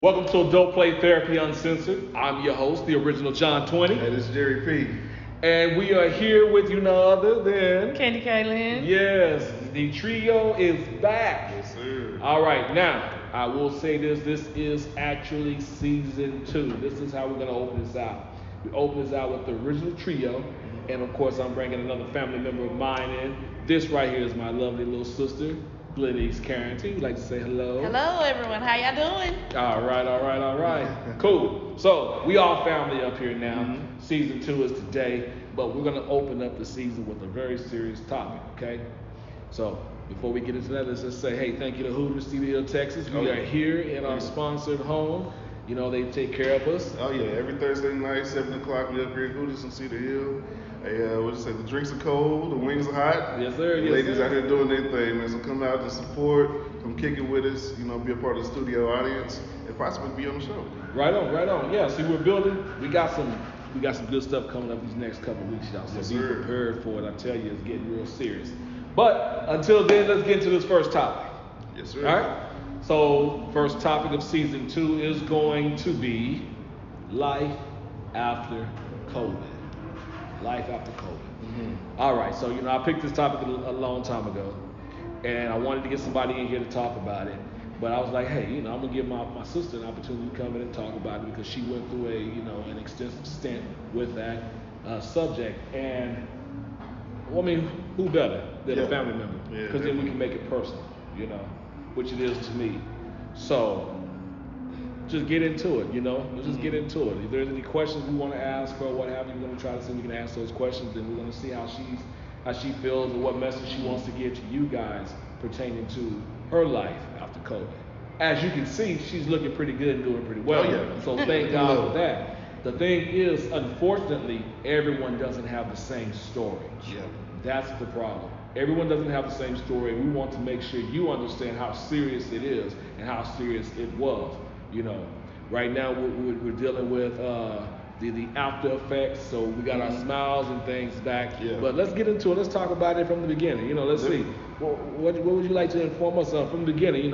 Welcome to Adult Play Therapy Uncensored. I'm your host, the original John 20. Hey, this is Jerry P. And we are here with you none other than... Candi K Lynn. Yes, the trio is back. Yes, sir. All right, now, I will say this is actually season 2. This is how we're going to open this out. We open this out with the original trio. And of course, I'm bringing another family member of mine in. This right here is my lovely little sister, Glennis Carrington. You'd like to say hello? Hello, everyone. How y'all doing? All right. Cool. So we all family up here now. Mm-hmm. Season 2 is today, but we're gonna open up the season with a very serious topic. Okay. So before we get into that, let's just say, hey, thank you to Hooters, Cedar, Texas. We are here in our sponsored home. You know, they take care of us. Oh yeah, every Thursday night, 7 o'clock, we up here at Hooters in Cedar Hill. Hey, what you say? The drinks are cold, the wings are hot. Yes, sir. The ladies out here doing their thing, man. So come out and support, come kick it with us. You know, be a part of the studio audience, and possibly be on the show. Right on. Yeah. See, we're building. We got some good stuff coming up these next couple of weeks, y'all. So Yes, be sir. prepared for it. I tell you, it's getting real serious. But until then, let's get into this first topic. Yes, sir. All right. So, first topic of season 2 is going to be life after COVID. Life after COVID. Mm-hmm. All right. So, I picked this topic a long time ago, and I wanted to get somebody in here to talk about it. But I was like, hey, I'm gonna give my sister an opportunity to come in and talk about it because she went through an extensive stint with that subject. And well, I mean, who better than a family member? Yeah, Because then we can make it personal, which it is to me. So just get into it, Let's just get into it. If there's any questions we want to ask her or what have you, we're gonna try to see if we can ask those questions, and we're gonna see how she feels and what message she wants to give to you guys pertaining to her life after COVID. As you can see, she's looking pretty good and doing pretty well. Oh, yeah. So thank God for that. The thing is, unfortunately, everyone doesn't have the same story. Yeah. That's the problem. Everyone doesn't have the same story. We want to make sure you understand how serious it is and how serious it was. Right now we're dealing with the after effects. So we got our smiles and things back. Yeah. But let's get into it. Let's talk about it from the beginning. Let's see. What would you like to inform us of from the beginning?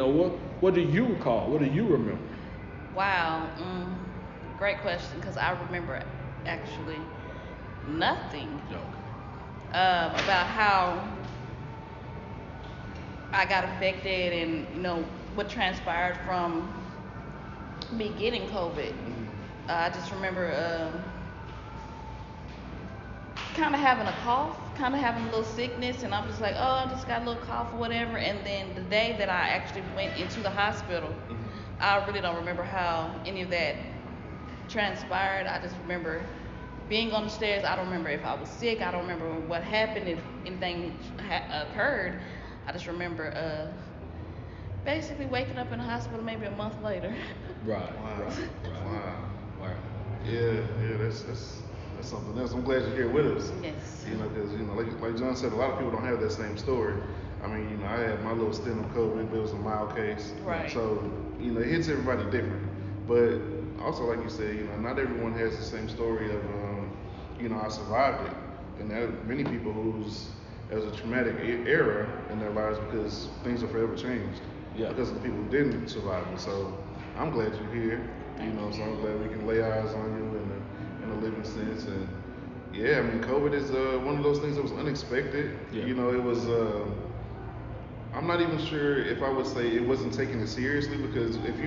What do you recall? What do you remember? Wow. Great question, because I remember actually nothing about how I got affected and, what transpired from me getting COVID. I just remember kind of having a cough, kind of having a little sickness, and I'm just like, oh, I just got a little cough or whatever. And then the day that I actually went into the hospital, I really don't remember how any of that transpired. I just remember being on the stairs. I don't remember if I was sick. I don't remember what happened, if anything occurred. I just remember basically waking up in the hospital maybe a month later. Right. Wow. Yeah, that's something else. I'm glad you're here with us. Yes. Because like John said, a lot of people don't have that same story. I mean, I had my little stint of COVID, but it was a mild case. Right. So, it hits everybody different. But also, like you said, not everyone has the same story of, I survived it. And there are many people it was a traumatic era in their lives because things are forever changed. Yeah. Because of the people who didn't survive it. So I'm glad you're here. So I'm glad we can lay eyes on you in a living sense. And yeah, I mean, COVID is one of those things that was unexpected. Yeah. It was. I'm not even sure if I would say it wasn't taken as seriously, because if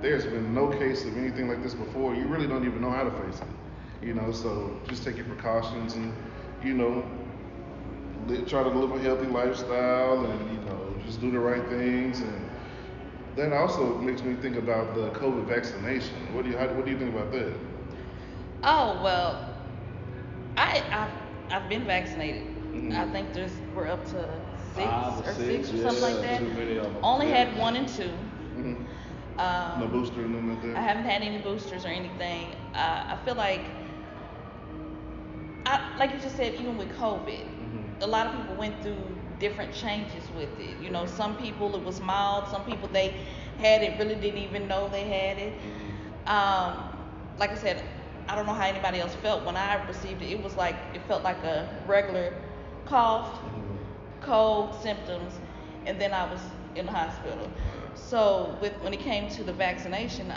there's been no case of anything like this before, you really don't even know how to face it. So just take your precautions and try to live a healthy lifestyle and just do the right things. And that also makes me think about the COVID vaccination. What do you think about that? Oh, well, I've been vaccinated. I think we're up to six or something like that. Too many of them. Only had 1 and 2. No booster or nothing like that? I haven't had any boosters or anything. I feel like you just said, even with COVID, a lot of people went through different changes with it. Some people it was mild. Some people they had it, really didn't even know they had it. Like I said, I don't know how anybody else felt when I received it. It felt like a regular cough, cold symptoms, and then I was in the hospital. So when it came to the vaccination,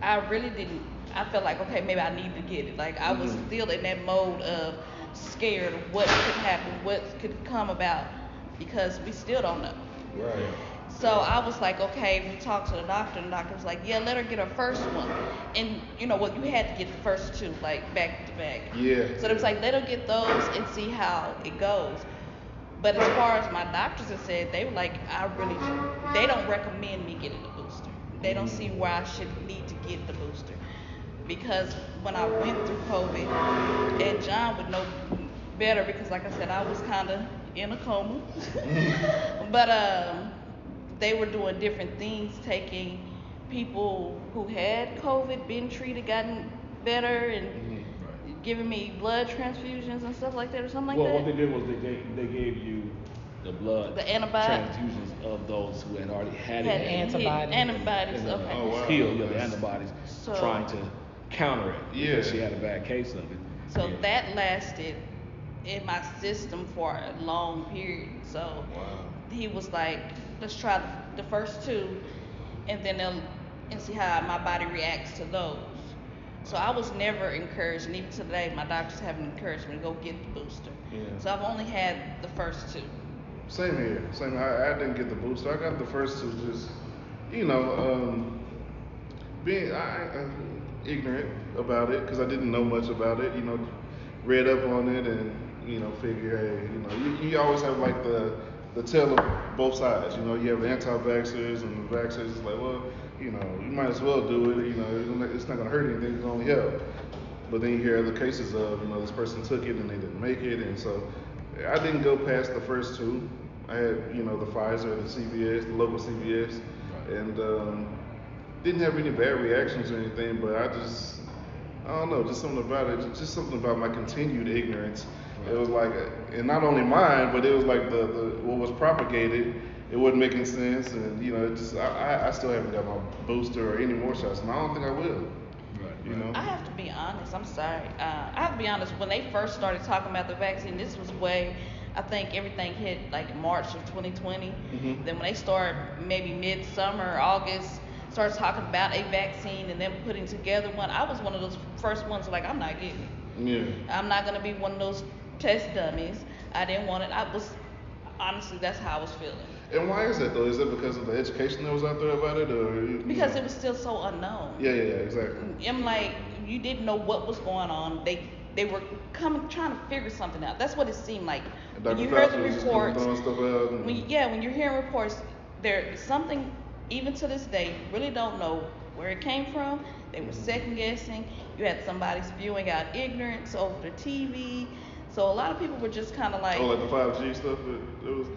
I really didn't. I felt like, okay, maybe I need to get it. Like I was still in that mode of scared of what could happen, what could come about, because we still don't know. Right. So I was like, okay, we talked to the doctor, and the doctor was like, yeah, let her get her first one. And you know what, you had to get the first two, like back to back. Yeah. So it was like, let her get those and see how it goes. But as far as my doctors have said, they were like, they don't recommend me getting the booster. They don't see where I should need to get the booster. Because when I went through COVID, and John would know better because like I said, I was kind of in a coma. But they were doing different things, taking people who had COVID, been treated, gotten better, and giving me blood transfusions and stuff like that, or something like that. Well, what they did was they gave you the blood transfusions of those who had already had antibodies. And, Okay. Oh, wow. heal the antibodies, So, trying to counter it because she had a bad case of it. So that lasted in my system for a long period. So he was like, let's try the first two, and then and see how my body reacts to those. So I was never encouraged, and even today, my doctors haven't encouraged me to go get the booster. Yeah. So I've only had the first two. Same here. Same. I didn't get the booster. I got the first two. Just being ignorant about it because I didn't know much about it. Read up on it and figure, hey, you always have like the tale of both sides. You have the anti-vaxxers and the vaxxers. It's like, well, you might as well do it. It's not gonna hurt anything. It's only help. But then you hear other cases of, this person took it and they didn't make it, and so I didn't go past the first two. I had, the Pfizer, the CVS, the local CVS, and didn't have any bad reactions or anything. But I don't know, just something about it, just something about my continued ignorance. It was like, and not only mine, but it was like the what was propagated. It wasn't making sense, and I still haven't got my booster or any more shots, and I don't think I will. I have to be honest. I'm sorry. I have to be honest. When they first started talking about the vaccine, this was I think everything hit like March of 2020. Then when they started maybe midsummer, August, started talking about a vaccine and then putting together one, I was one of those first ones like, I'm not getting it. Yeah. I'm not gonna be one of those test dummies. I didn't want it. Honestly, that's how I was feeling. And why is that though? Is it because of the education that was out there about it, or because it was still so unknown? Yeah, exactly. I'm like, you didn't know what was going on. They were trying to figure something out. That's what it seemed like. When you heard the reports, when you're hearing reports, there's something even to this day you really don't know where it came from. They were second guessing. You had somebody spewing out ignorance over the TV. So a lot of people were just kind of like, like the 5G stuff that was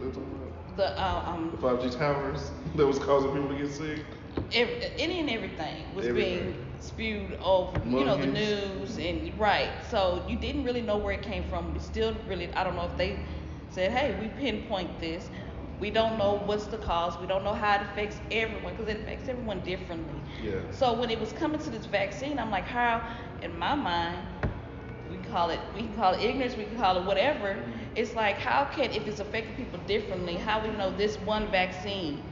the 5G towers that was causing people to get sick. Any and everything was being spewed over, the news and So you didn't really know where it came from. We still really, I don't know if they said, hey, we pinpoint this. We don't know what's the cause. We don't know how it affects everyone because it affects everyone differently. Yeah. So when it was coming to this vaccine, I'm like, how, in my mind, we can call it ignorance, we can call it whatever. It's like, how can, if it's affecting people differently, how we know this one vaccine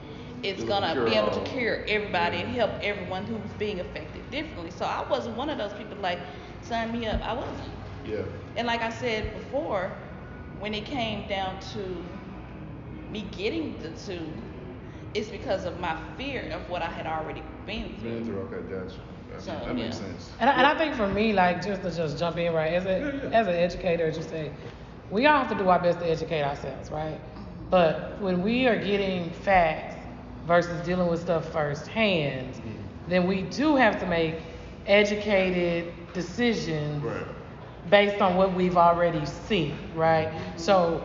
is gonna be able to cure everybody and help everyone who's being affected differently. So I wasn't one of those people like, sign me up. I wasn't. Yeah. And like I said before, when it came down to me getting the two, it's because of my fear of what I had already been through. Okay, gotcha. So, that makes sense. And I think for me, like, just to jump in, right, as an educator, just say, we all have to do our best to educate ourselves, right? But when we are getting facts versus dealing with stuff firsthand, then we do have to make educated decisions based on what we've already seen, right? So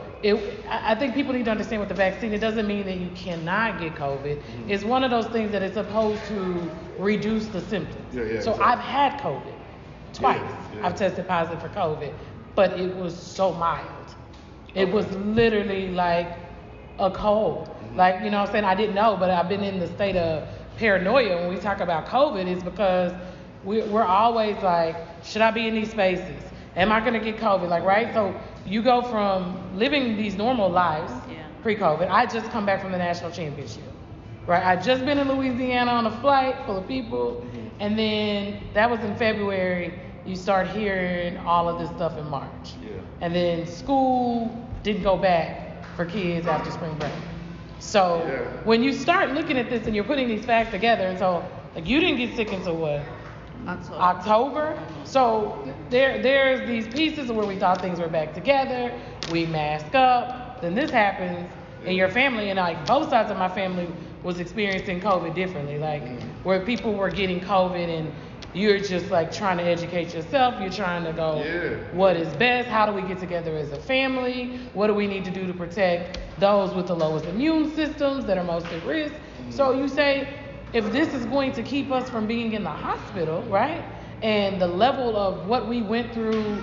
I think people need to understand with the vaccine, it doesn't mean that you cannot get COVID. It's one of those things that it's supposed to reduce the symptoms. So exactly. I've had COVID twice. Yeah. I've tested positive for COVID, but it was so mild. It was literally like a cold. Like, you know what I'm saying? I didn't know, but I've been in the state of paranoia when we talk about COVID is because we're always like, should I be in these spaces? Am I gonna get COVID? Like, right? So you go from living these normal lives pre-COVID. I just come back from the national championship, right? I just been in Louisiana on a flight full of people, and then that was in February. You start hearing all of this stuff in March. Yeah. And then school didn't go back for kids after spring break. So when you start looking at this and you're putting these facts together, and so like you didn't get sick until what? October. So there's these pieces where we thought things were back together. We mask up. Then this happens in your family, and like both sides of my family was experiencing COVID differently. Like where people were getting COVID and you're just like trying to educate yourself. You're trying to go, what is best? How do we get together as a family? What do we need to do to protect those with the lowest immune systems that are most at risk? So you say, if this is going to keep us from being in the hospital, right? And the level of what we went through,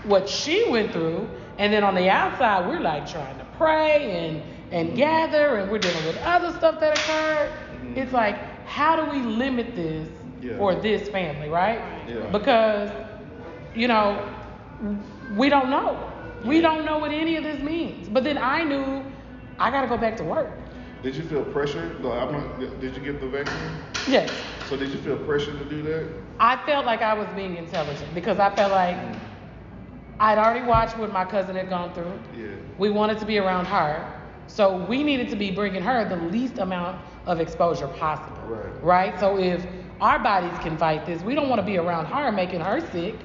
what she went through, and then on the outside, we're like trying to pray and gather, and we're dealing with other stuff that occurred. It's like, how do we limit this for this family, right? Because, you know, we don't know. We don't know what any of this means. But then I knew I got to go back to work. Did you feel pressure? Did you get the vaccine? Yes. So did you feel pressure to do that? I felt like I was being intelligent because I felt like I'd already watched what my cousin had gone through. Yeah. We wanted to be around her. So we needed to be bringing her the least amount of exposure possible. Right? So if our bodies can fight this, we don't want to be around her making her sick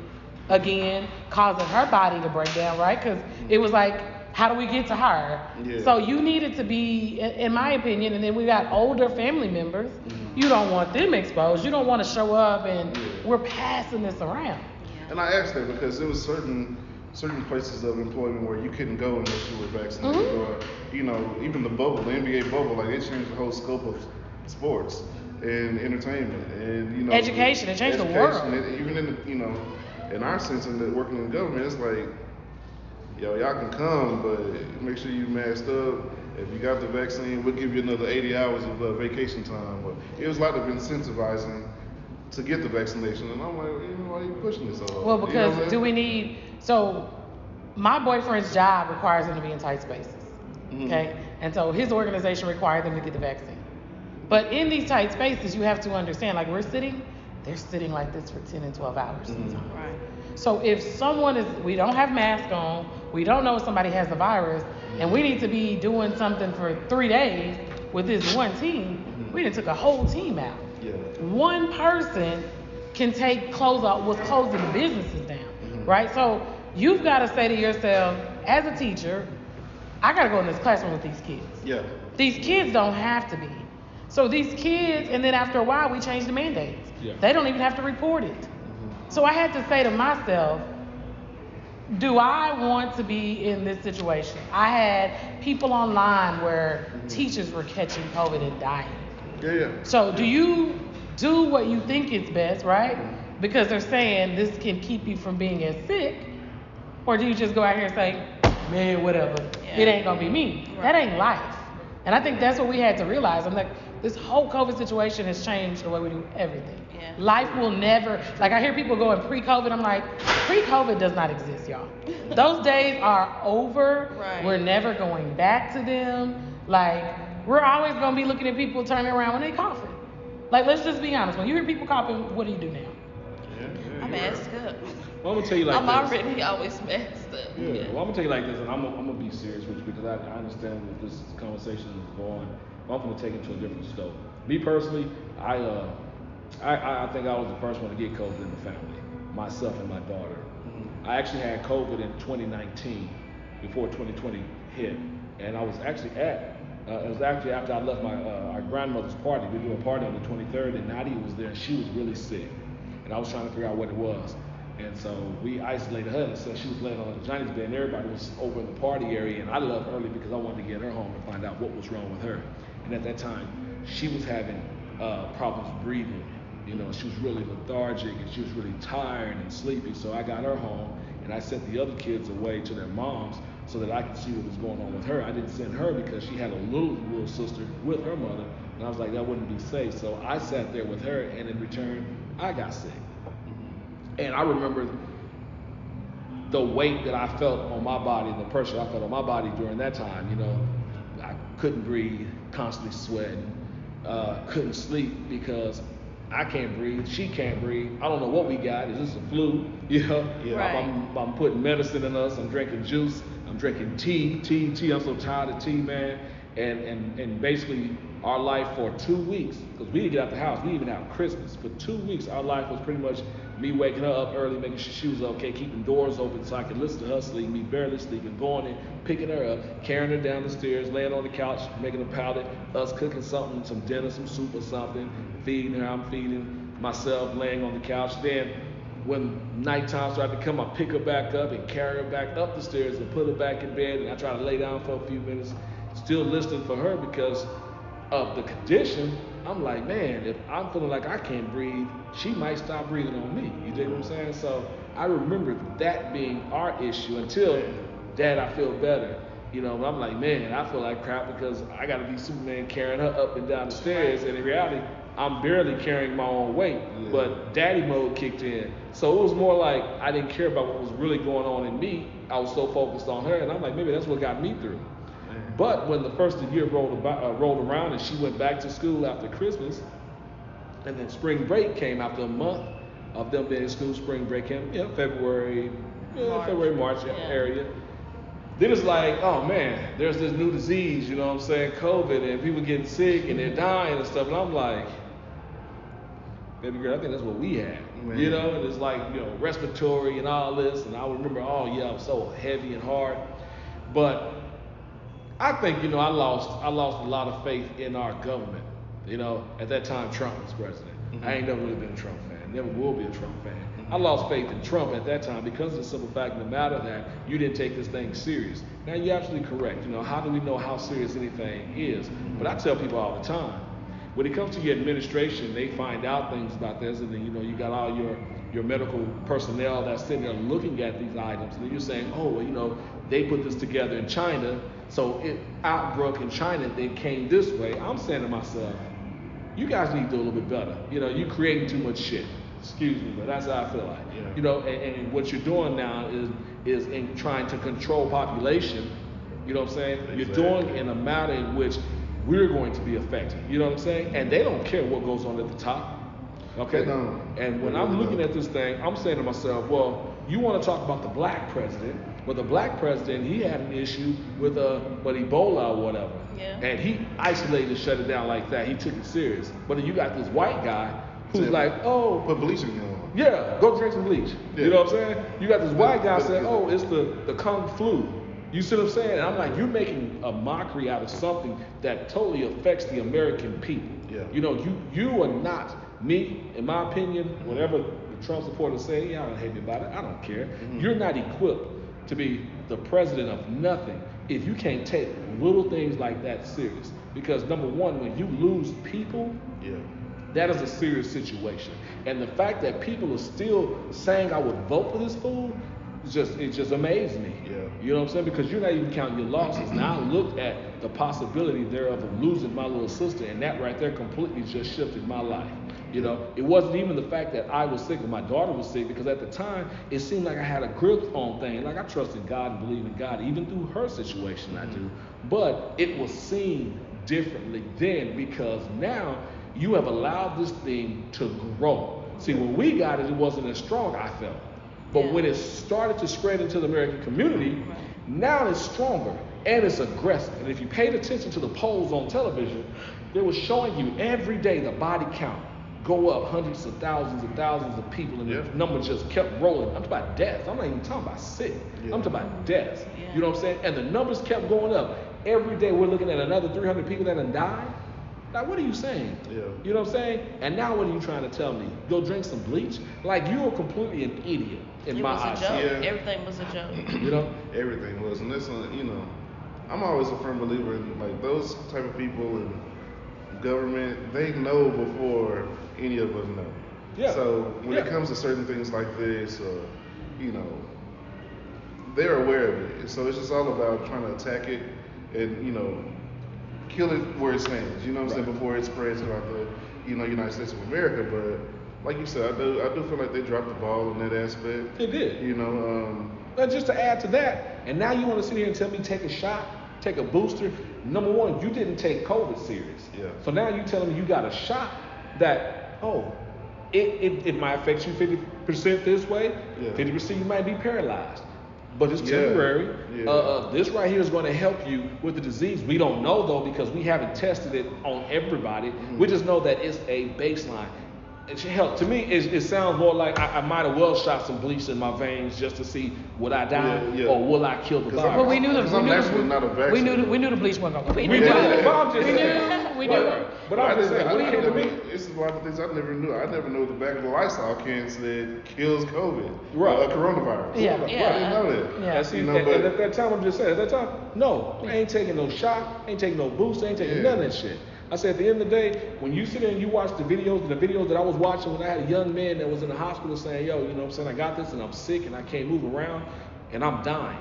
again, causing her body to break down, right? Because it was like, how do we get to her? So you needed to be, in my opinion, and then we got older family members. You don't want them exposed. You don't want to show up and we're passing this around. And I asked that because there was certain places of employment where you couldn't go unless you were vaccinated, or you know, even the bubble, the NBA bubble, like it changed the whole scope of sports and entertainment and you know education. It changed the world. Even in the, you know, in our sense in the working in government, it's like, yo, y'all can come, but make sure you masked up. If you got the vaccine, we'll give you another 80 hours of vacation time. But it was a lot of incentivizing to get the vaccination, and I'm like, you know, why are you pushing this so hard? Well, because so my boyfriend's job requires him to be in tight spaces, okay? And so his organization required them to get the vaccine. But in these tight spaces, you have to understand, like they're sitting like this for 10 and 12 hours sometimes. Right. So if we don't have masks on, we don't know if somebody has the virus, and we need to be doing something for 3 days with this one team, we done took a whole team out. One person can was closing the businesses down, right? So you've got to say to yourself, as a teacher, I got to go in this classroom with these kids. These kids don't have to be. So these kids, and then after a while, we changed the mandates. They don't even have to report it. So I had to say to myself, do I want to be in this situation? I had people online where teachers were catching COVID and dying. So do you do what you think is best, right? Because they're saying this can keep you from being as sick, or do you just go out here and say, man, whatever, it ain't gonna be me. That ain't life. And I think that's what we had to realize. I'm like, this whole COVID situation has changed the way we do everything. Life will never, like I hear people going pre-COVID, I'm like, pre-COVID does not exist, y'all. Those days are over. We're never going back to them. Like, we're always gonna be looking at people turning around when they coughing. Like, let's just be honest. When you hear people coughing, what do you do now? I'm masked up. Well, I'm gonna tell you like I'm this. already always masked up. Well, I'm gonna tell you like this, and I'm gonna be serious with you because I understand that this conversation is going. I'm gonna take it to a different scope. Me personally, I think I was the first one to get COVID in the family, myself and my daughter. I actually had COVID in 2019, before 2020 hit, and I was actually it was actually after I left our grandmother's party. We were doing a party on the 23rd, and Nadia was there, and she was really sick, and I was trying to figure out what it was. And so we isolated her, and so she was laying on Johnny's bed, and everybody was over in the party area, and I left early because I wanted to get her home and find out what was wrong with her. And at that time, she was having problems breathing. You know, she was really lethargic, and she was really tired and sleepy. So I got her home, and I sent the other kids away to their moms so that I could see what was going on with her. I didn't send her because she had a little sister with her mother, and I was like, that wouldn't be safe. So I sat there with her, and in return, I got sick. And I remember the weight that I felt on my body, the pressure I felt on my body during that time, you know. couldn't breathe, constantly sweating, couldn't sleep because I can't breathe, she can't breathe. I don't know what we got. Is this a flu? You know? Yeah. Right. I'm putting medicine in us. I'm drinking juice. I'm drinking tea. I'm so tired of tea, man. And basically our life for 2 weeks, because we didn't get out the house, we didn't even have Christmas. For 2 weeks, our life was pretty much me waking her up early, making sure she was okay, keeping doors open so I could listen to her sleep, me barely sleeping, going in, picking her up, carrying her down the stairs, laying on the couch, making her pallet, us cooking something, some dinner, some soup or something, feeding her, I'm feeding myself, laying on the couch. Then when nighttime started to come, I pick her back up and carry her back up the stairs and put her back in bed, and I try to lay down for a few minutes, still listening for her because of the condition. I'm like, man, if I'm feeling like I can't breathe, she might stop breathing on me. You dig what I'm saying? So I remember that being our issue until, Dad, I feel better. You know, I'm like, man, I feel like crap because I got to be Superman carrying her up and down the stairs. And in reality, I'm barely carrying my own weight, but daddy mode kicked in. So it was more like I didn't care about what was really going on in me. I was so focused on her, and I'm like, maybe that's what got me through. But when the first of the year rolled around and she went back to school after Christmas, and then spring break came after a month of them being in school, spring break came, February, March area. Then it's like, oh man, there's this new disease, you know what I'm saying, COVID, and people getting sick and they're dying and stuff. And I'm like, baby girl, I think that's what we had. You know, and it's like, respiratory and all this. And I remember, I was so heavy and hard. But I think, I lost a lot of faith in our government. At that time, Trump was president. I ain't never really been a Trump fan. Never will be a Trump fan. I lost faith in Trump at that time because of the simple fact of the matter that you didn't take this thing serious. Now, you're absolutely correct. How do we know how serious anything is? But I tell people all the time, when it comes to your administration, they find out things about this, and then, you got all your medical personnel that's sitting there looking at these items, and then you're saying, they put this together in China, so it outbroke in China, then came this way. I'm saying to myself, you guys need to do a little bit better. You creating too much shit. Excuse me, but that's how I feel like. And what you're doing now is in trying to control population. You know what I'm saying? Exactly. You're doing in a matter in which we're going to be affected. You know what I'm saying? And they don't care what goes on at the top. Okay? And when I'm looking at this thing, I'm saying to myself, well, you want to talk about the black president. Well, the black president, he had an issue with Ebola or whatever. Yeah. And he isolated and shut it down like that. He took it serious. But then you got this white guy who's like, put bleach in your arm. Yeah, go drink some bleach. Yeah. You know what I'm saying? You got this white guy saying, it's the Kung flu. You see what I'm saying? And I'm like, you're making a mockery out of something that totally affects the American people. Yeah. You are not, me, in my opinion, whatever the Trump supporters say, y'all don't hate me about it, I don't care. You're not equipped to be the president of nothing if you can't take little things like that serious. Because number one, when you lose people, that is a serious situation. And the fact that people are still saying I would vote for this fool, it just amazed me. Yeah. You know what I'm saying? Because you're not even counting your losses. Now I looked at the possibility thereof of losing my little sister, and that right there completely just shifted my life. It wasn't even the fact that I was sick or my daughter was sick, because at the time it seemed like I had a grip on things. Like I trusted God and believed in God, even through her situation I do. But it was seen differently then, because now you have allowed this thing to grow. See, when we got it, it wasn't as strong, I felt. But when it started to spread into the American community, now it's stronger and it's aggressive. And if you paid attention to the polls on television, they were showing you every day the body count go up, hundreds of thousands of people, and the number just kept rolling. I'm talking about deaths. I'm not even talking about sick. I'm talking about deaths. You know what I'm saying? And the numbers kept going up. Every day we're looking at another 300 people that have died. Like, what are you saying? Yeah. You know what I'm saying? And now what are you trying to tell me? Go drink some bleach? Like, you are completely an idiot in my eyes. It was a joke. Yeah. Everything was a joke. Everything was. And listen, I'm always a firm believer in, like, those type of people in government, they know before any of us know. Yeah. So when it comes to certain things like this, they're aware of it. So it's just all about trying to attack it and, kill it where it stands, you know what I'm saying, before it spreads throughout the, United States of America. But like you said, I do feel like they dropped the ball in that aspect. They did. But just to add to that, and now you want to sit here and tell me take a shot, take a booster. number one, you didn't take COVID serious. Yeah. So now you're telling me you got a shot that, it might affect you 50% this way, 50% you might be paralyzed. But it's temporary. Yeah. This right here is going to help you with the disease. We don't know though because we haven't tested it on everybody. We just know that it's a baseline. It should help. To me, it sounds more like I might have well shot some bleach in my veins just to see would I die or will I kill the virus. But we knew the bleach wasn't gonna. We knew. But I'm just saying, it's a lot of things I never knew. I never knew the back of the Lysol can said kills COVID, coronavirus. Yeah. I didn't know that. Yeah. See, and at that time, I'm just saying, at that time, no, I ain't taking no shot, ain't taking no boost, ain't taking none of that shit. I said, at the end of the day, when you sit there and you watch the videos that I was watching when I had a young man that was in the hospital saying, yo, you know what I'm saying, I got this and I'm sick and I can't move around and I'm dying.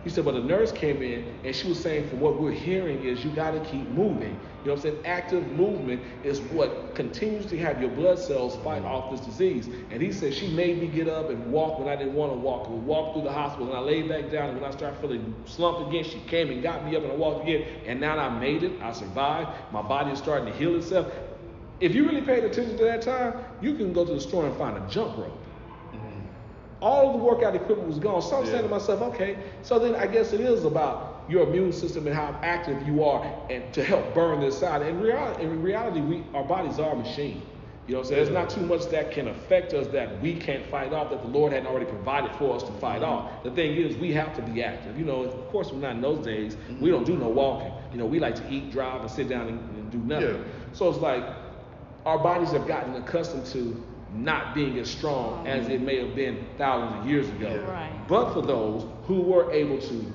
He said, but a nurse came in and she was saying, from what we're hearing is you got to keep moving. You know what I'm saying? Active movement is what continues to have your blood cells fight off this disease. And he said, she made me get up and walk when I didn't want to walk. We walked through the hospital and I laid back down. And when I started feeling slumped again, she came and got me up and I walked again. And now I made it. I survived. My body is starting to heal itself. If you really paid attention to that time, you can go to the store and find a jump rope. All of the workout equipment was gone. So I'm saying to myself, okay, so then I guess it is about your immune system and how active you are and to help burn this out. In reality, our bodies are a machine. You know what I'm saying? There's not too much that can affect us that we can't fight off, that the Lord hadn't already provided for us to fight off. The thing is, we have to be active. You know, of course, we're not in those days. We don't do no walking. You know, we like to eat, drive, and sit down and do nothing. So it's like our bodies have gotten accustomed to not being as strong as it may have been thousands of years ago. Right. But for those who were able to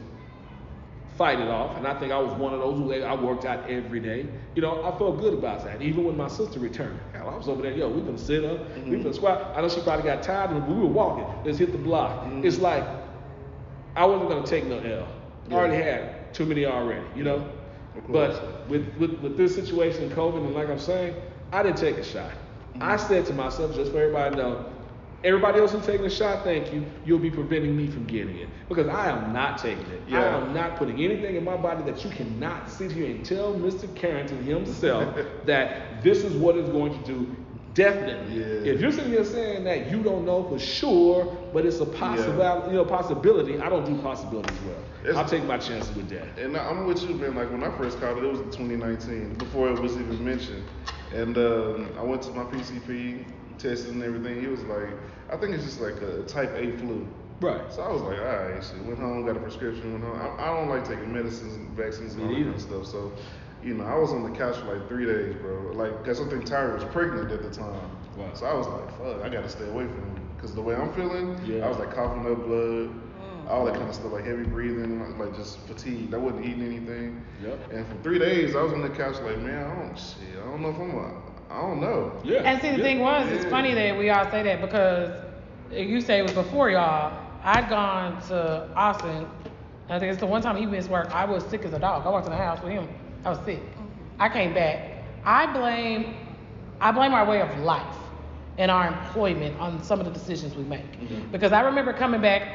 fight it off, and I think I was one of those who I worked out every day. You know, I felt good about that. Even when my sister returned, I was over there, we can sit up, we can squat. I know she probably got tired, but we were walking. Let's hit the block. It's like I wasn't gonna take no L. I already had too many already, you know. But with this situation in COVID, and like I'm saying, I didn't take a shot. I said to myself, just for everybody to know, everybody else who's taking a shot, thank you. You'll be preventing me from getting it. Because I am not taking it. I am not putting anything in my body that you cannot sit here and tell Mr. Carrington himself that this is what it's going to do. Definitely. If you're sitting here saying that you don't know for sure, but it's a possibility, I don't do possibilities well. I'll take my chances with that. And I'm with you, man. Like when I first called it was in 2019, before it was even mentioned. And I went to my PCP, tested and everything. He was like, I think it's just like a type A flu. Right. So I was like, all right, shit. Went home, got a prescription, went home. I don't like taking medicines and vaccines and all that kind of stuff. So, you know, I was on the couch for like 3 days, bro. Like, cause I think Tyra was pregnant at the time. Wow. So I was like, fuck, I gotta stay away from him. Cause the way I'm feeling, I was like coughing up blood, all that kind of stuff, like heavy breathing, like just fatigued. I wasn't eating anything. And for 3 days, I was on the couch like, man, I don't know if I don't know. And see, the thing was, it's funny that we all say that because you say it was before y'all. I'd gone to Austin. And I think it's the one time he missed work. I was sick as a dog. I walked in the house with him. I was sick. I came back. I blame our way of life and our employment on some of the decisions we make. Because I remember coming back,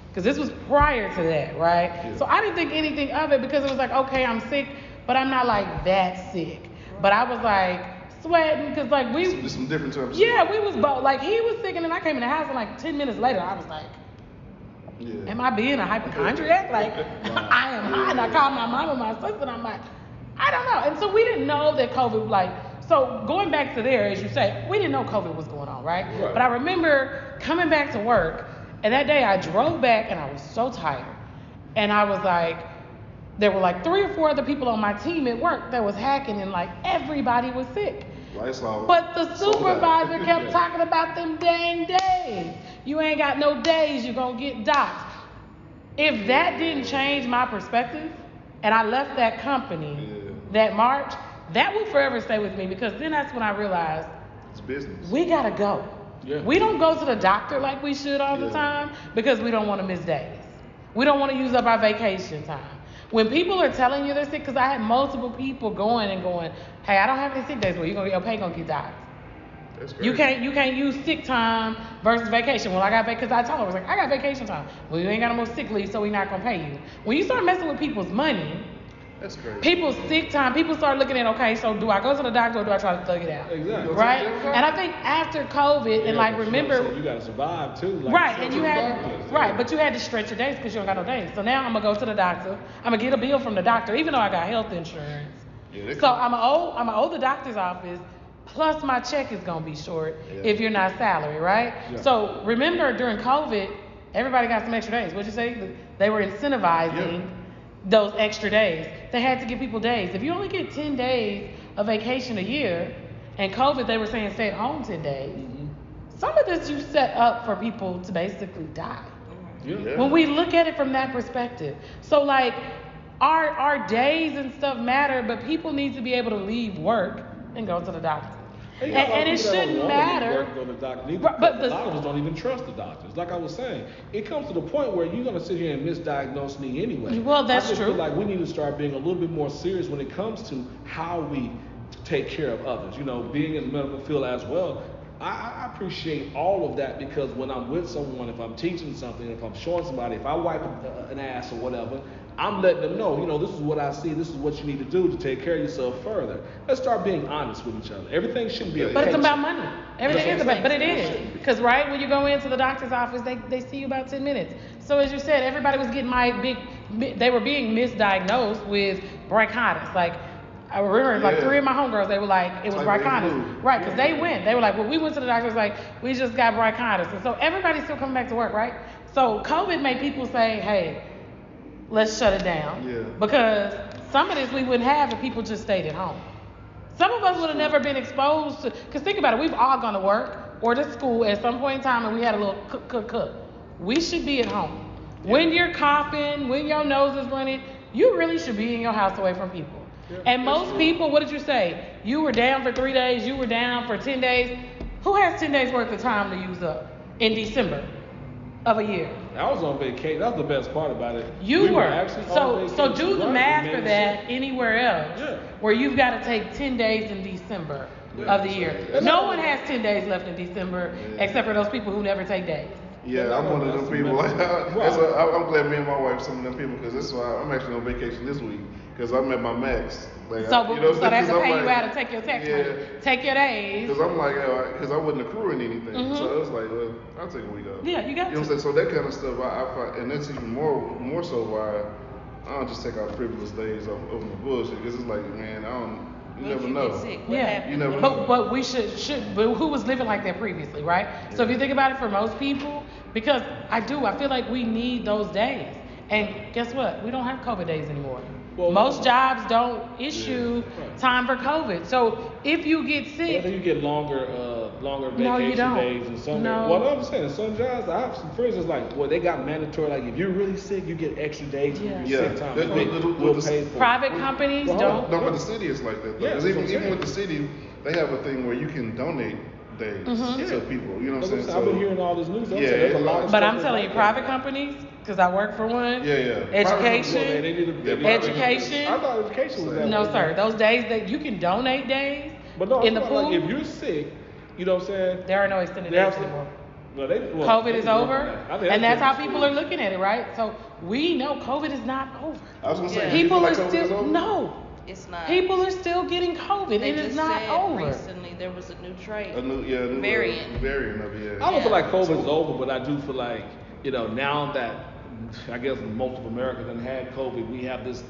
because this was prior to that, right? So I didn't think anything of it because it was like, okay, I'm sick, but I'm not like that sick. But I was like sweating because like there's some different terms. Yeah, we was both like he was sick and then I came in the house and like 10 minutes later I was like, am I being a hypochondriac? Like I am high. And I called my mom and my sister and I'm like, I don't know. And so we didn't know that COVID so going back to there, as you say, we didn't know COVID was going on, right? But I remember coming back to work and that day I drove back and I was so tired. And I was like, there were like 3 or 4 other people on my team at work that was hacking and like everybody was sick. But the supervisor kept talking about them dang days. You ain't got no days, you're gonna get doxxed. If that didn't change my perspective and I left that company that March, that will forever stay with me because then that's when I realized it's business. We gotta go. We don't go to the doctor like we should all the time because we don't want to miss days. We don't want to use up our vacation time. When people are telling you they're sick, because I had multiple people going, hey, I don't have any sick days. Well, your pay gonna get docked. That's crazy. You can't use sick time versus vacation. Well, I got because I told her I was like, I got vacation time. Well, you ain't got no more sick leave, so we're not gonna pay you. When you start messing with people's money, That's crazy. People's sick time, people start looking at, okay, so do I go to the doctor or do I try to thug it out? Exactly. Right? And I think after COVID, and like, remember, you gotta survive too. Like, right, and you had, right, but you had to stretch your days because you don't got no days. So now I'm gonna go to the doctor. I'm gonna get a bill from the doctor, even though I got health insurance. Yeah, So I'm gonna owe the doctor's office. Plus my check is gonna be short if you're not salary, right? Yeah. So remember during COVID, everybody got some extra days. What'd you say? They were incentivizing those extra days. They had to give people days. If you only get 10 days of vacation a year, and COVID they were saying stay at home 10 days. Some of this you set up for people to basically die. Yeah. When we look at it from that perspective. So like our days and stuff matter, but people need to be able to leave work and go to the doctor. And it shouldn't matter. But the doctors don't even trust the doctors. Like I was saying, it comes to the point where you're gonna sit here and misdiagnose me anyway. Well, that's I just true. feel like we need to start being a little bit more serious when it comes to how we take care of others. You know, being in the medical field as well. I appreciate all of that because when I'm with someone, if I'm teaching something, if I'm showing somebody, if I wipe an ass or whatever, I'm letting them know, you know, this is what I see, this is what you need to do to take care of yourself further. Let's start being honest with each other. Everything shouldn't be a But it's paycheck. about money. Everything is about, but it is. Because right when you go into the doctor's office, they see you about 10 minutes. So as you said, everybody was getting they were being misdiagnosed with bronchitis. Like, I remember like 3 of my homegirls, they were like, it was Type A bronchitis. flu. Right, because they were like, well, we went to the doctor, it was like, we just got bronchitis. And so everybody's still coming back to work, right? So COVID made people say, hey, let's shut it down. Yeah. Because some of this we wouldn't have if people just stayed at home. Some of us would have never been exposed to, because think about it, we've all gone to work or to school at some point in time and we had a little cook. We should be at home. When you're coughing, when your nose is running, you really should be in your house away from people. And most people, what did you say? You were down for 3 days, you were down for 10 days. Who has 10 days worth of time to use up in December of a year? I was on vacation. That's the best part about it. You We were. actually on So vacation, do the right? math We for made that it. anywhere else Yeah. where you've got to take 10 days in December of the year. No one has 10 days left in December except for those people who never take days. Yeah, I'm one of them people. Like, I'm glad me and my wife some of them people because that's why I'm actually on vacation this week because I'm at my max. Like, So, you know, so that's to I'm pay like, you out to take your tax money. Take your days. Because I'm like, because I wasn't accruing anything, so I was like, well, I'll take a week off. Yeah, you got You know what I'm saying? So that kind of stuff, I find, and that's even more so why I don't just take out frivolous days over the bullshit because it's like, man, you never know. Get sick, what Yeah, happened? You never know. but we should, but who was living like that previously, right? So if you think about it for most people, because I feel like we need those days. And guess what? We don't have COVID days anymore. Well, Most jobs don't issue time for COVID. So if you get Well, sick, then you get longer vacation No, you don't. days and some. No. Well, I'm saying some jobs. I have some friends that's like, well, they got mandatory. Like, if you're really sick, you get extra days for your sick time. We'll pay for it. private companies Well, don't. No, but the city is like that. Yeah, Because that's what I'm even saying. with the city, they have a thing where you can donate days to people. You know what I'm saying? I've been hearing all this news. Yeah, There's a lot of But stuff I'm telling you, like private that. companies, because I work for one. Yeah. Education. Well, they need to- Yeah, Education. I thought education was that No, way. sir. Those days that you can donate days But no, in the I'm pool, talking like, if you're sick, you know what I'm saying? there are no extended They have days some- anymore. Well, COVID they is can work over, on that. I think and that's how good. people are looking at it, right? So we know COVID is not over. I was gonna say, Yeah. do you People feel are like COVID is still over? no. It's not. People are still getting COVID. They It is just not said over. recently there was a new trait. A new Variant. variant of it. I don't feel Yeah. like COVID's over, but I do feel like, you know, now that I guess most of America done had COVID, we have this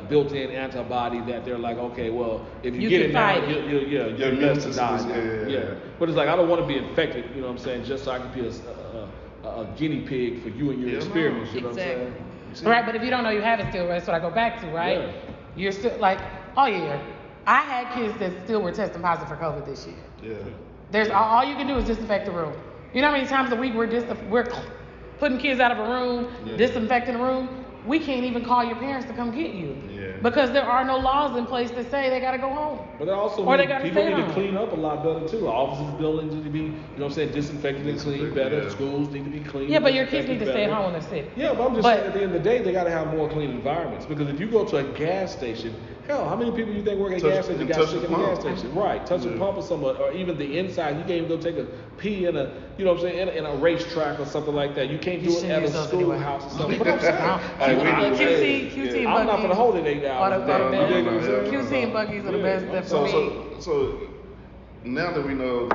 built-in antibody that they're like, okay, well, if you, You get can it now, fight it. you're Your immune less to system die is- now. yeah. But it's like, I don't want to be infected, you know what I'm saying, just so I can be a guinea pig for you and your Yeah. experiments, you know what I'm Exactly. saying? Right, but if you don't know you have it still, that's what I go back to, right? Yeah. You're still like, oh yeah, I had kids that still were testing positive for COVID this year. Yeah. There's all you can do is disinfect the room. You know how many times a week we're putting kids out of a room, disinfecting the room? We can't even call your parents to come get you Yeah. because there are no laws in place that say they got to go home. But it also Or they means gotta people stay need to home. clean up a lot better too. Offices, buildings need to be, you know what I'm saying, disinfected and clean better. Yeah. Schools need to be clean. Yeah, but your kids need disinfected to stay at better. home when they're sick. Yeah, but I'm just But- saying at the end of the day, they got to have more clean environments. Because if you go to a gas station, Hell, how many people you think work at Touch- gas station and got touch sick the in the gas pump. station? Right, touch the Yeah. pump or something, or even the inside. You can't even go take a pee in a, you know what I'm saying, in a racetrack or something like that. You can't You do it shouldn't at a use those anyway. schoolhouse or something. But I'm saying, Hey, we I'm do saying, QC I'm not gonna hold it 8 hours Are a the- are the day. You dig what I'm best. saying? QC and Buc-ee's are the Yeah. best that for So, me. so now that we know,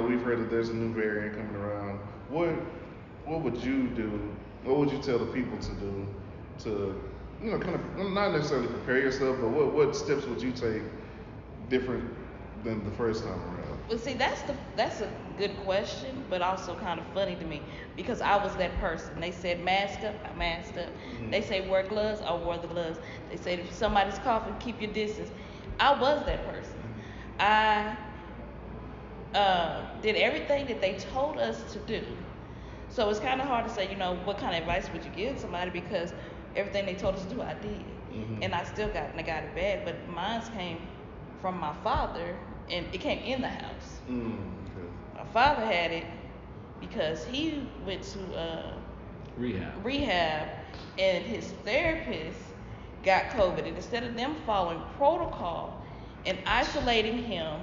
we've heard that there's a new variant coming around. What would you do? What would you tell the people to do to, kind of not necessarily prepare yourself, but what steps would you take different than the first time around? Well, see, that's a good question, but also kind of funny to me because I was that person. They said mask up, I masked up. Mm-hmm. They say wear gloves, I wore the gloves. They said if somebody's coughing, keep your distance. I was that person. I did everything that they told us to do. So it's kind of hard to say, what kind of advice would you give somebody because everything they told us to do, I did. Mm-hmm. And I got it bad, but mine came from my father, and it came in the house. Okay. My father had it because he went to rehab, and his therapist got COVID. And instead of them following protocol and isolating him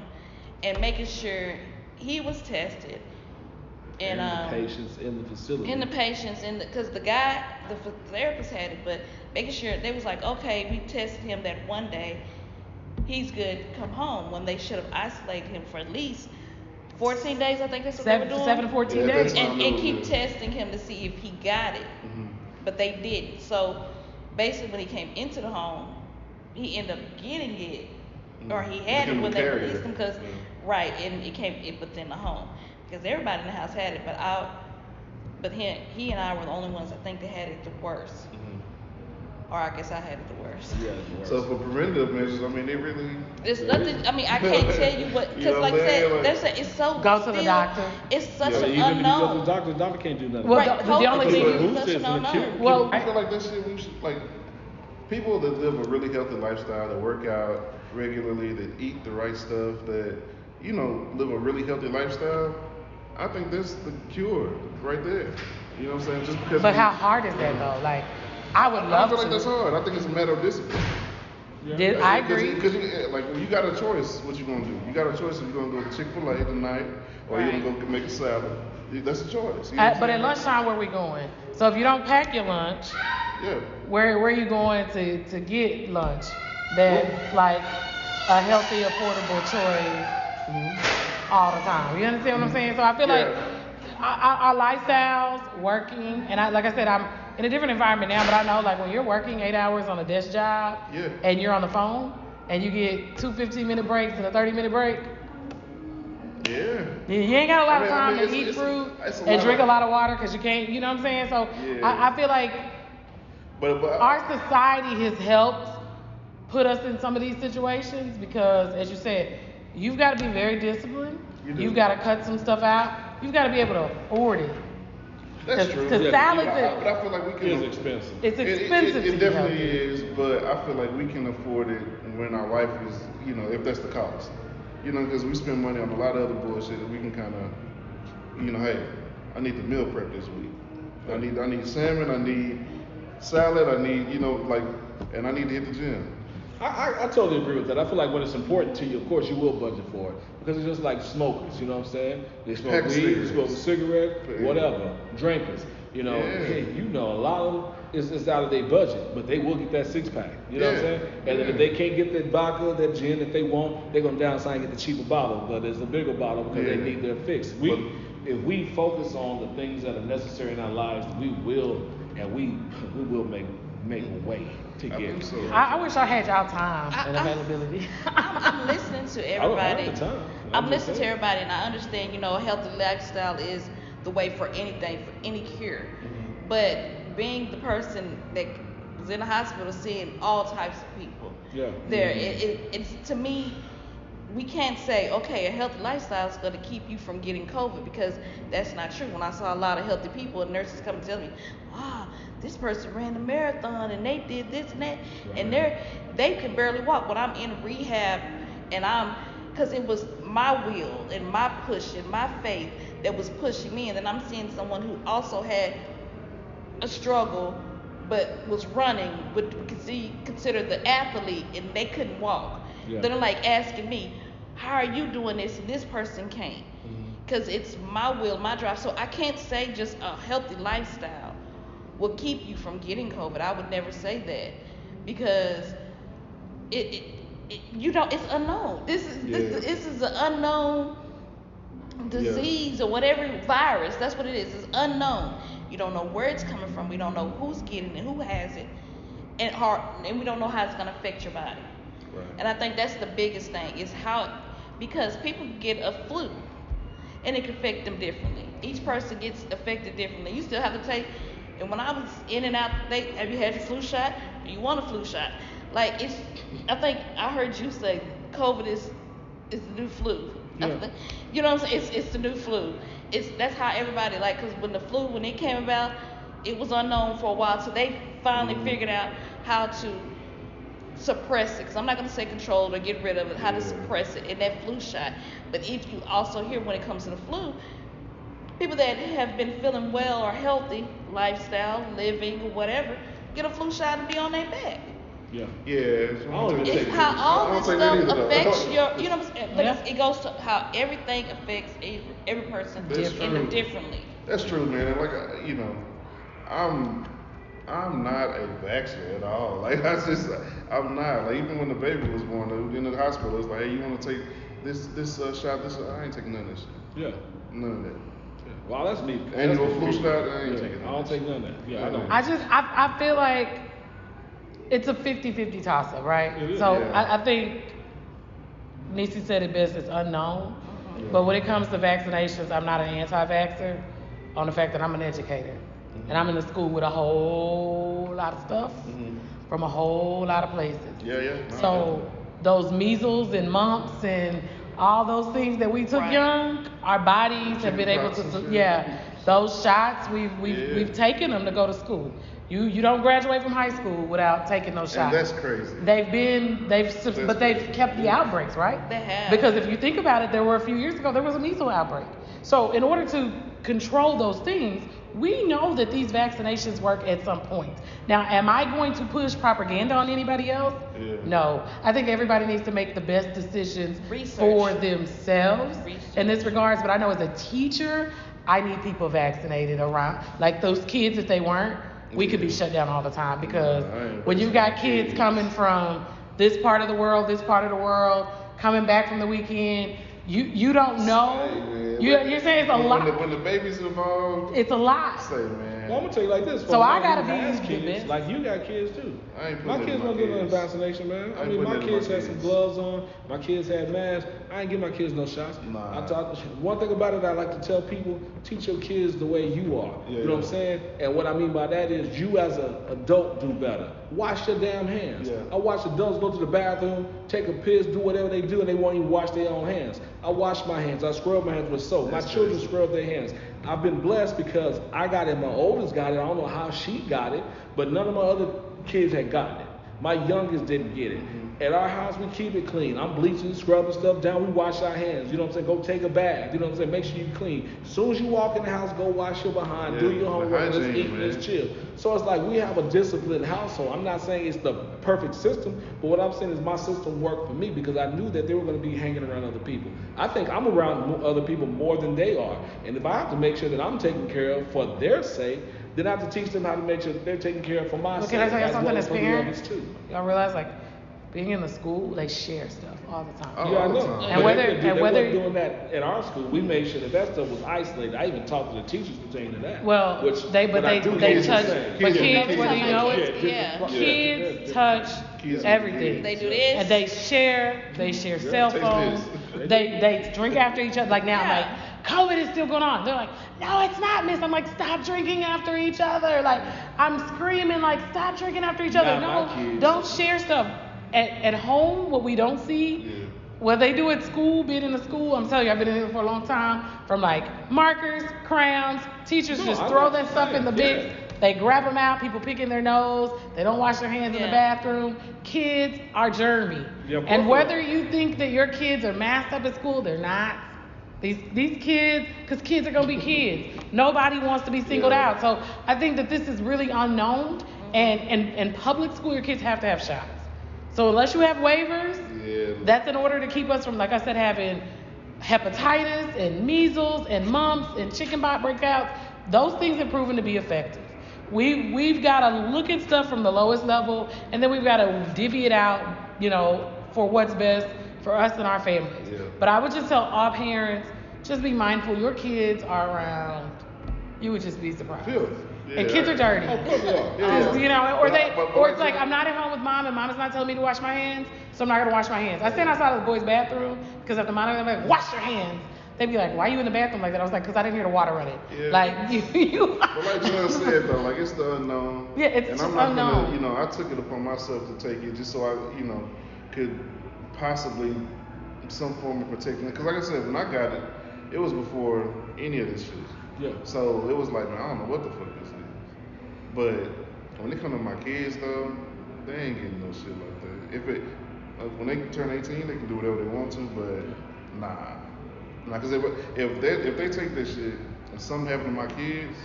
and making sure he was tested, and the patients in the facility. Because the therapist had it, but making sure they was like, okay, we tested him that one day, he's good, come home, when they should have isolated him for at least 14 days, I think that's what they were doing. 7 to 14 Yeah, days. that's And keep testing him to see if he got it. Mm-hmm. But they didn't. So basically when he came into the home, he ended up getting it, or he had it when they released him, because and it came within the home, because everybody in the house had it, but he and I were the only ones I think that had it the worst. Mm-hmm. Or I guess I had it the worst. Yeah, it's the worst. So for preventative measures, I mean, they really. There's nothing. I mean, I can't tell you what, You know because what like I'm I saying? said, it's so. Go to the still- doctor. It's such Yeah, an Even if you go to unknown. the doctor can't do nothing. Well, Right, the only COVID thing is you- such an unknown. Well, I feel like that shit, we should, like, people that live a really healthy lifestyle, that work out regularly, that eat the right stuff, that, live a really healthy lifestyle, I think that's the cure right there. You know what I'm saying? Just because. But how hard is that though? Like, I would I love feel like that's to. hard. I think it's a matter of discipline. I agree. Because you got a choice what you gonna do. You got a choice if you're gonna go to Chick-fil-A tonight or you're gonna go make a salad. That's a choice. You know what I'm But at saying? lunchtime, where we going? So if you don't pack your lunch, Yeah. where are you going to get lunch? That's like a healthy, affordable choice all the time. You understand what I'm saying? So I feel like our lifestyles, working, and like I said, I'm in a different environment now, but I know like when you're working 8 hours on a desk job and you're on the phone and you get 2 15-minute breaks and a 30-minute break, Yeah. you ain't got a lot of time to it's- eat it's- fruit it's a and lot drink of- a lot of water because you can't, you know what I'm saying? So Yeah. I feel like But our society has helped put us in some of these situations because, as you said, you've got to be very disciplined. You do. You've got to cut some stuff out. You've got to be able to afford it. that's true. Because Yeah, salads, But I feel like we It can. is expensive. it's expensive It to be definitely healthy. is, but I feel like we can afford it when our life is, if that's the cost. Because we spend money on a lot of other bullshit that we can kind of, hey, I need to meal prep this week. I need salmon, I need salad, I need, and I need to hit the gym. I totally agree with that. I feel like when it's important to you, of course you will budget for it. Because it's just like smokers, you know what I'm saying? They smoke Pack weed, cigarettes. they smoke a cigarette, Yeah. whatever. Drinkers. Yeah. Hey, a lot of them is out of their budget, but they will get that 6-pack. You know what I'm Yeah. saying? And then if they can't get that vodka, that gin that they want, they're gonna downside and get the cheaper bottle, but it's a bigger bottle because they Yeah. need their fix. If we focus on the things that are necessary in our lives, we will make a way to I get think so. I wish I had y'all time and I- availability. I'm listening to I don't everybody. have the time. I'm I'm just listening to saying. everybody, and I understand, a healthy lifestyle is the way for anything, for any cure. Mm-hmm. But being the person that was in the hospital seeing all types of people, Yeah. it's to me, we can't say, okay, a healthy lifestyle is going to keep you from getting COVID, because that's not true. When I saw a lot of healthy people and nurses come and tell me, wow, this person ran a marathon and they did this and that, and they could barely walk. When I'm in rehab and because it was my will and my push and my faith that was pushing me, and then I'm seeing someone who also had a struggle but was running would consider the athlete and they couldn't walk. Yeah. They're like asking me, how are you doing this and this person can't? Because it's my will, my drive. So I can't say just a healthy lifestyle will keep you from getting COVID. I would never say that, because it you know, it's unknown. This is an unknown disease or whatever, virus. That's what it is. It's unknown. You don't know where it's coming from. We don't know who's getting it, who has it, and we don't know how it's gonna affect your body. Right. And I think that's the biggest thing is because people get a flu and it can affect them differently. Each person gets affected differently. You still have to take, and when I was in and out, have you had your flu shot? Do you want a flu shot? Like, I think I heard you say COVID is the new flu. Yeah. You know what I'm saying? It's the new flu. That's how everybody, like, because when it came about, it was unknown for a while, so they finally figured out how to suppress it, because I'm not going to say control or get rid of it, how to suppress it in that flu shot. But if you also hear when it comes to the flu, people that have been feeling well or healthy, lifestyle, living, or whatever, get a flu shot and be on their back. Yeah. It's how all this stuff affects your, you know what I'm saying? But it goes to how everything affects every person differently. That's true, man. And like, you know, I'm not a vaxxer at all. Like, I'm not. Like, even when the baby was born, in the hospital, it's like, hey, you want to take this shot? I ain't taking none of this shit. Yeah. None of that. Yeah. Well, that's me. Annual flu shot, I ain't taking none. I don't take none of that. Yeah, I don't. I feel like it's a 50-50 toss-up, right? So I think Nisi said it best, it's unknown. But when it comes to vaccinations, I'm not an anti-vaxxer on the fact that I'm an educator. And I'm in the school with a whole lot of stuff from a whole lot of places. So those measles and mumps and all those things that we took young, our bodies have been able to, those shots, we've taken them to go to school. You don't graduate from high school without taking those shots. And that's crazy. But they've kept the outbreaks, right? They have. Because if you think about it, there were a few years ago, there was a measles outbreak. So in order to control those things, we know that these vaccinations work at some point. Now, am I going to push propaganda on anybody else? No. I think everybody needs to make the best decisions for themselves in this regards. But I know as a teacher, I need people vaccinated around. Like those kids, if they weren't, we could be shut down all the time, because when you got kids coming from this part of the world, coming back from the weekend, you don't know. You're saying it's a lot. When the baby's involved, it's a lot. Say, man. Well, I'm gonna tell you like this. So I gotta be kids. Like you got kids too. My kids don't get no vaccination, man. I mean, my kids had some gloves on. My kids had masks. I ain't give my kids no shots. Nah. One thing about it, I like to tell people: teach your kids the way you are. You know what I'm saying? And what I mean by that is, you as an adult do better. Wash your damn hands. I watch adults go to the bathroom, take a piss, do whatever they do, and they won't even wash their own hands. I wash my hands. I scrub my hands with soap. My children scrub their hands. I've been blessed because I got it. My oldest got it. I don't know how she got it, but none of my other kids had gotten it. My youngest didn't get it. At our house, we keep it clean. I'm bleaching, scrubbing stuff down. We wash our hands. You know what I'm saying? Go take a bath. You know what I'm saying? Make sure you clean. As soon as you walk in the house, go wash your behind. Do your homework. Let's eat. Let's chill. So it's like we have a disciplined household. I'm not saying it's the perfect system, but what I'm saying is my system worked for me because I knew that they were going to be hanging around other people. I think I'm around other people more than they are. And if I have to make sure that I'm taken care of for their sake, then I have to teach them how to make sure that they're taken care of for my sake. Can I tell you something as parents? Too. Y'all realize, like, being in the school, they share stuff all the time. I know. And whether they weren't doing that at our school. We made sure that stuff was isolated. I even talked to the teachers pertaining to that. Well, they touch. But kids, whether you know it, kids touch everything. They do this. And they share cell phones. They drink after each other. Like now, I'm like, COVID is still going on. They're like, no, it's not, miss. I'm like, stop drinking after each other. Like, I'm screaming, like, stop drinking after each other. No, don't share stuff. At home, what we don't see, what they do at school, being in the school, I'm telling you, I've been in it for a long time, from like markers, crayons, teachers just throw that stuff in the bins. They grab them out, people picking their nose, they don't wash their hands in the bathroom. Kids are germy. And whether you think that your kids are masked up at school, they're not. These kids, because kids are going to be kids. Nobody wants to be singled out. So I think that this is really unknown. and public school, your kids have to have shots. So unless you have waivers, that's in order to keep us from, like I said, having hepatitis and measles and mumps and chickenpox breakouts. Those things have proven to be effective. We've got to look at stuff from the lowest level, and then we've got to divvy it out, for what's best for us and our families. Yeah. But I would just tell all parents, just be mindful. Your kids are around. You would just be surprised. And kids are dirty. Oh, of course they are. Or it's like, I'm not at home with mom and mom is not telling me to wash my hands, so I'm not gonna wash my hands. I stand outside of the boys' bathroom because if the mom is like, wash your hands, they'd be like, why are you in the bathroom like that? I was like, because I didn't hear the water running. Yeah. Like you. But like John said though, like it's the unknown. Yeah, it's and just I'm not unknown. gonna, I took it upon myself to take it just so I, could possibly some form of protection. Because like I said, when I got it, it was before any of this shit. Yeah. So it was like, man, I don't know what the fuck this is. But when it comes to my kids though, they ain't getting no shit like that. When they turn 18, they can do whatever they want to, but nah. Because if they take this shit and something happen to my kids,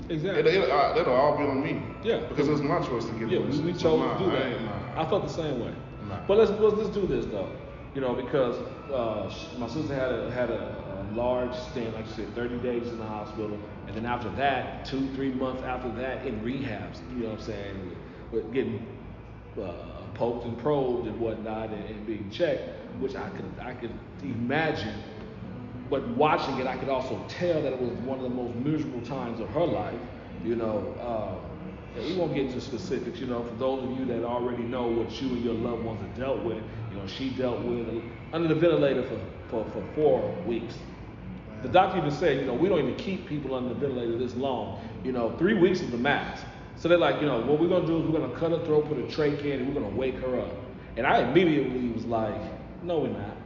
exactly, that'll all be on me. Yeah. Because it was my choice to get it. Yeah, we chose to do that. I felt the same way. But let's do this though, because my sister had a large stint, like you said, 30 days in the hospital, and then after that, 2-3 months after that in rehabs. You know what I'm saying? But getting poked and probed and whatnot, and being checked, which I could imagine. But watching it, I could also tell that it was one of the most miserable times of her life. We won't get into specifics. For those of you that already know what you and your loved ones have dealt with, she dealt with under the ventilator for 4 weeks. The doctor even said, we don't even keep people under the ventilator this long. 3 weeks is the max. So they're like, what we're gonna do is we're gonna cut her throat, put a trach in, and we're gonna wake her up. And I immediately was like, no, we're not.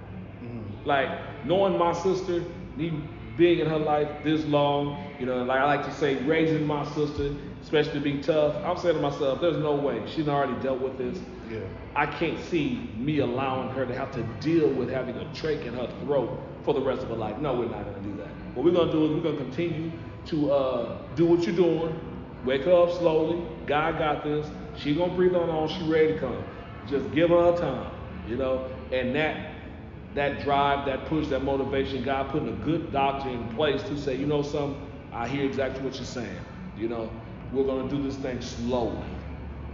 Like, knowing my sister, being in her life this long, like I like to say, raising my sister, especially to be tough, I'm saying to myself, there's no way. She's already dealt with this. Yeah. I can't see me allowing her to have to deal with having a trach in her throat for the rest of her life. No, we're not going to do that. What we're going to do is we're going to continue to do what you're doing. Wake her up slowly. God got this. She's going to breathe on her own. She's ready to come. Just give her time, and that drive, that push, that motivation, God putting a good doctor in place to say, something, I hear exactly what you're saying. We're going to do this thing slowly,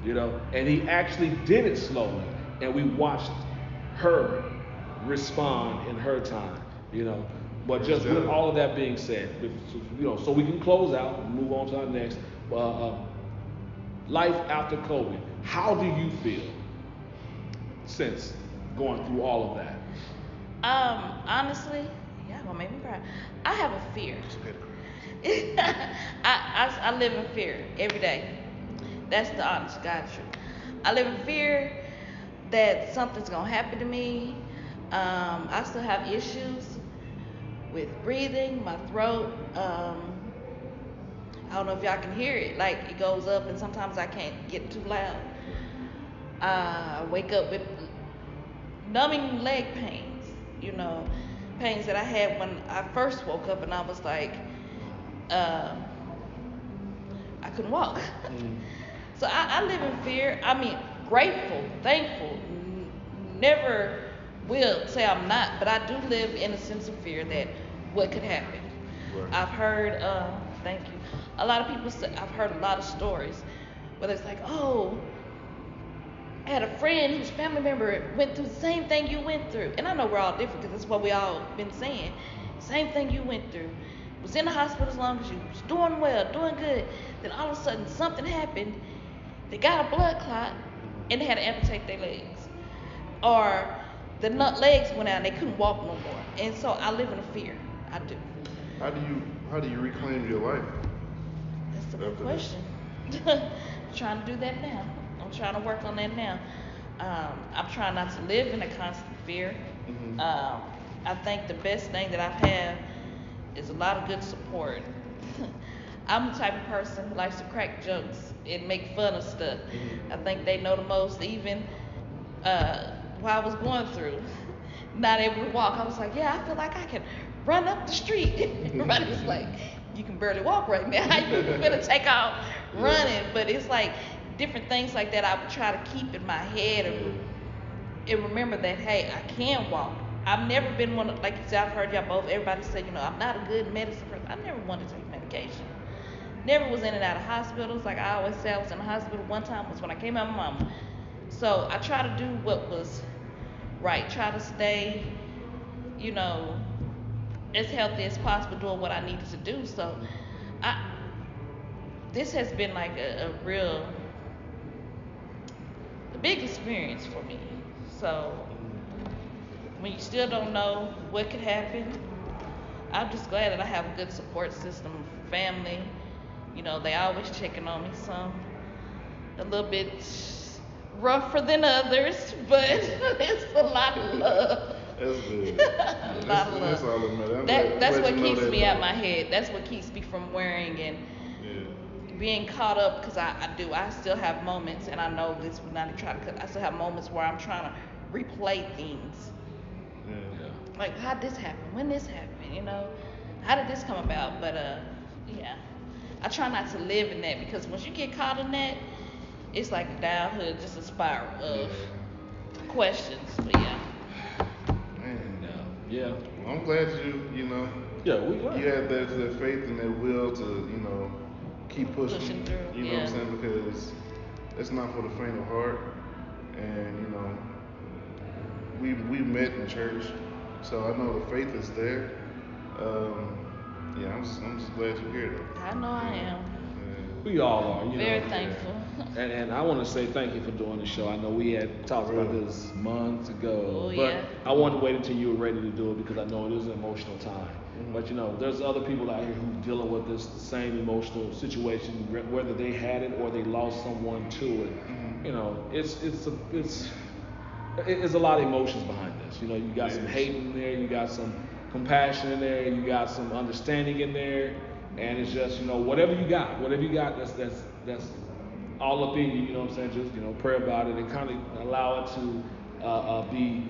and he actually did it slowly, and we watched her respond in her time, But just with all of that being said, so we can close out and move on to our next life after COVID. How do you feel since going through all of that? Honestly, y'all gonna make me cry. I have a fear. I live in fear every day. That's the honest God truth. I live in fear that something's gonna happen to me. I still have issues with breathing, my throat. I don't know if y'all can hear it. Like, it goes up and sometimes I can't get too loud. I wake up with numbing leg pains, pains that I had when I first woke up, and I was like, I couldn't walk. So I live in fear. I mean, grateful, thankful, never will say I'm not, but I do live in a sense of fear that what could happen. Right. I've heard, thank you, a lot of people say, I've heard a lot of stories, whether it's like, oh, I had a friend whose family member went through the same thing you went through. And I know we're all different because that's what we all been saying. Same thing you went through. Was in the hospital as long as you was doing well, doing good. Then all of a sudden something happened. They got a blood clot and they had to amputate their legs. Or the legs went out and they couldn't walk no more. And so I live in a fear. I do. How do you reclaim your life? That's a good question. I'm trying to do that now. I'm trying to work on that now. I'm trying not to live in a constant fear. Mm-hmm. I think the best thing that I've had is a lot of good support. I'm the type of person who likes to crack jokes and make fun of stuff. Mm-hmm. I think they know the most. Even while I was going through, not able to walk, I was like, yeah, I feel like I can run up the street. Everybody was like, you can barely walk right now. How you gonna take off running, but it's like different things like that I would try to keep in my head and remember that, hey, I can walk. I've never been one of, like you said, I've heard y'all both, everybody say, I'm not a good medicine person. I never wanted to take medication. Never was in and out of hospitals. Like I always say, I was in the hospital one time was when I came out of my mama. So I try to do what was right. Try to stay, as healthy as possible, doing what I needed to do. So this has been like a big experience for me. So when you still don't know what could happen, I'm just glad that I have a good support system, family. They always checking on me. Some a little bit rougher than others, but it's a lot of love. That's good. A lot of love. That's all that matters. That's what keeps me out my head. That's what keeps me from worrying and being caught up, because I still have moments, and I know this would not try to. I still have moments where I'm trying to replay things. Yeah. Like, how'd this happen? When this happened? How did this come about? But I try not to live in that, because once you get caught in that, it's like a downhill, just a spiral of questions. But Man. Yeah. Well, I'm glad we glad. you had that faith and that will to, keep pushing through. You know what I'm saying? Because it's not for the faint of heart. And, we met in church, so I know the faith is there. I'm just glad you're here though. I know I am. We all are, Very thankful. And I want to say thank you for doing the show. I know we had talked about this months ago, but yeah. I wanted to wait until you were ready to do it, because I know it is an emotional time. Mm-hmm. But there's other people out here who are dealing with this same emotional situation, whether they had it or they lost someone to it. Mm-hmm. It's a lot of emotions behind this. You got some hate in there, you got some compassion in there, you got some understanding in there, and it's just whatever you got, that's all up in you. You know what I'm saying? Just pray about it and kind of allow it to be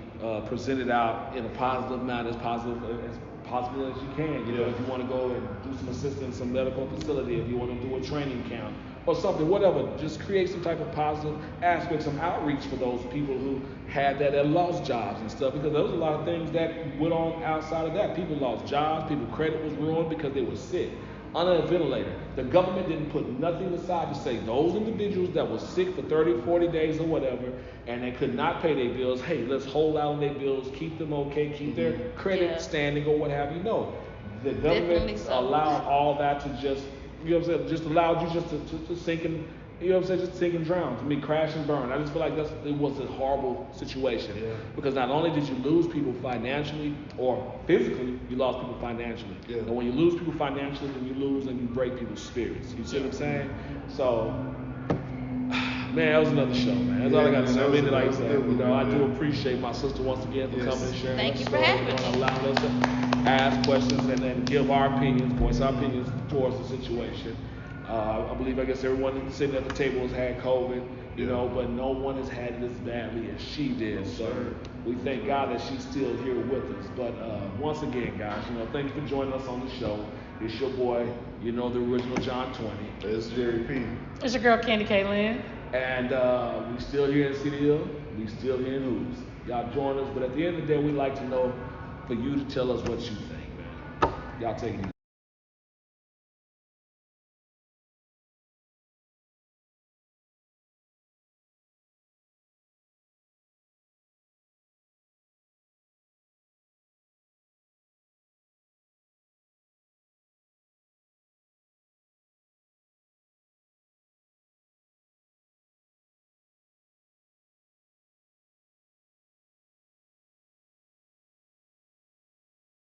presented out in a positive manner, as positive as possible as you can. If you want to go and do some assistance in some medical facility, if you want to do a training camp or something, whatever, just create some type of positive aspect, some outreach for those people who had that lost jobs and stuff, because there was a lot of things that went on outside of that. People lost jobs, people's credit was ruined because they were sick, on a ventilator. The government didn't put nothing aside to say those individuals that were sick for 30, 40 days or whatever, and they could not pay their bills, hey, let's hold out on their bills, keep them okay, keep their credit standing or what have you. No, the government allowed all that to just, just allowed you just to sink and, just sink and drown, to me, crash and burn. I just feel like it was a horrible situation, because not only did you lose people financially or physically, you lost people financially. And when you lose people financially, then you lose and you break people's spirits. You see what I'm saying? So, man, that was another show, man. That's all I got to say. I mean, like I said, I do appreciate my sister once again for coming and sharing. Thank you for having me. And allowing us to ask questions and then give our opinions, voice our opinions towards the situation. I believe, everyone sitting at the table has had COVID, but no one has had it as badly as she did. So we thank God that she's still here with us. But once again, guys, thank you for joining us on the show. It's your boy, the original John 20. It's Jerry P. It's your girl, Candi K Lynn. And we still here in Cedar, we still here in Hooters. Y'all join us, but at the end of the day, we'd like to know for you to tell us what you think, man. Y'all take it easy.